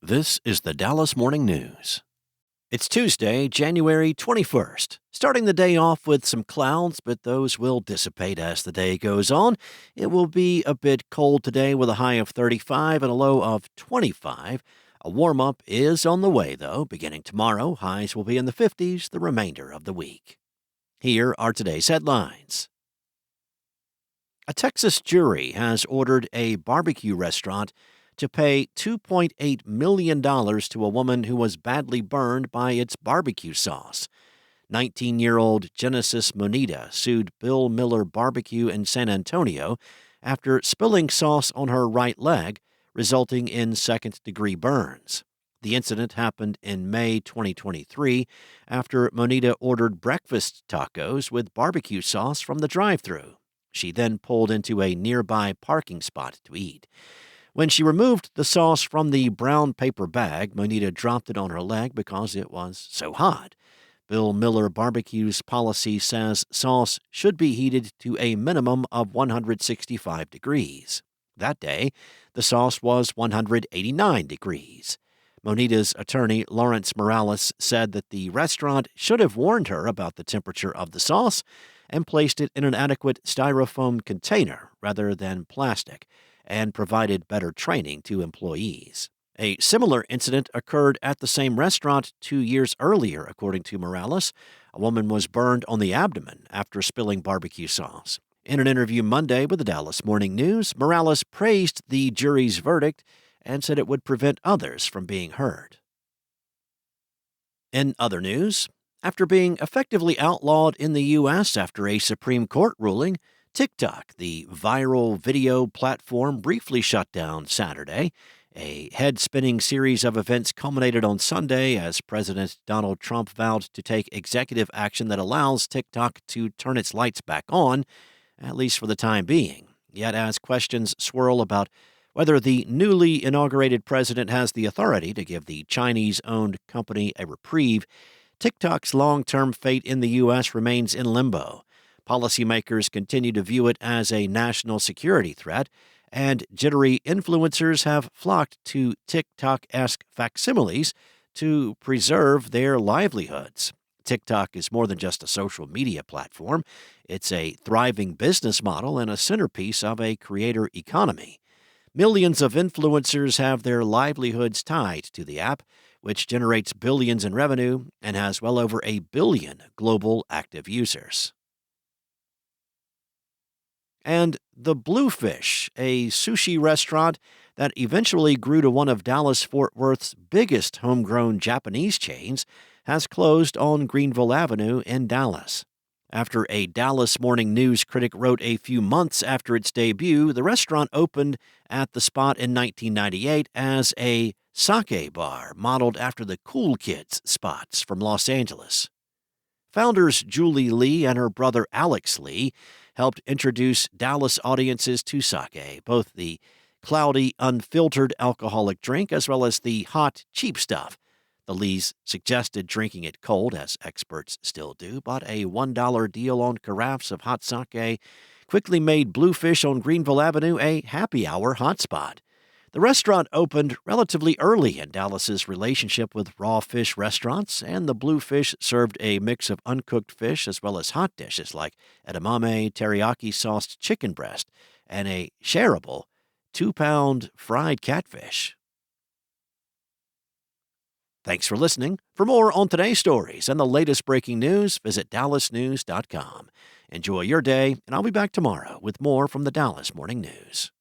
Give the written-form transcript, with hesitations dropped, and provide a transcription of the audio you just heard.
This is the Dallas Morning News. It's Tuesday, January 21st. Starting the day off with some clouds, but those will dissipate as the day goes on. It will be a bit cold today with a high of 35 and a low of 25. A warm-up is on the way, though. Beginning tomorrow, highs will be in the 50s the remainder of the week. Here are today's headlines. A Texas jury has ordered a barbecue restaurant to pay $2.8 million to a woman who was badly burned by its barbecue sauce. 19-year-old Genesis Moneta sued Bill Miller Barbecue in San Antonio after spilling sauce on her right leg, resulting in second-degree burns. The incident happened in May 2023 after Moneta ordered breakfast tacos with barbecue sauce from the drive-thru. She then pulled into a nearby parking spot to eat. When she removed the sauce from the brown paper bag, Moneta dropped it on her leg because it was so hot. Bill Miller Barbecue's policy says sauce should be heated to a minimum of 165 degrees. That day, the sauce was 189 degrees. Moneta's attorney, Lawrence Morales, said that the restaurant should have warned her about the temperature of the sauce and placed it in an adequate styrofoam container rather than plastic, and provided better training to employees. A similar incident occurred at the same restaurant 2 years earlier, according to Morales. A woman was burned on the abdomen after spilling barbecue sauce. In an interview Monday with the Dallas Morning News, Morales praised the jury's verdict and said it would prevent others from being hurt. In other news, after being effectively outlawed in the U.S. after a Supreme Court ruling, TikTok, the viral video platform, briefly shut down Saturday. A head-spinning series of events culminated on Sunday as President Donald Trump vowed to take executive action that allows TikTok to turn its lights back on, at least for the time being. Yet as questions swirl about whether the newly inaugurated president has the authority to give the Chinese-owned company a reprieve, TikTok's long-term fate in the U.S. remains in limbo. Policymakers continue to view it as a national security threat, and jittery influencers have flocked to TikTok-esque facsimiles to preserve their livelihoods. TikTok is more than just a social media platform. It's a thriving business model and a centerpiece of a creator economy. Millions of influencers have their livelihoods tied to the app, which generates billions in revenue and has well over 1 billion global active users. And the Bluefish, a sushi restaurant that eventually grew to one of Dallas-Fort Worth's biggest homegrown Japanese chains, has closed on Greenville Avenue in Dallas. After a Dallas Morning News critic wrote a few months after its debut, the restaurant opened at the spot in 1998 as a sake bar modeled after the Cool Kids spots from Los Angeles. Founders Julie Lee and her brother Alex Lee helped introduce Dallas audiences to sake, both the cloudy, unfiltered alcoholic drink as well as the hot, cheap stuff. The Lees suggested drinking it cold, as experts still do, but a $1 deal on carafes of hot sake quickly made Bluefish on Greenville Avenue a happy hour hotspot. The restaurant opened relatively early in Dallas's relationship with raw fish restaurants, and the Bluefish served a mix of uncooked fish as well as hot dishes like edamame, teriyaki-sauced chicken breast, and a shareable 2-pound fried catfish. Thanks for listening. For more on today's stories and the latest breaking news, visit dallasnews.com. Enjoy your day, and I'll be back tomorrow with more from the Dallas Morning News.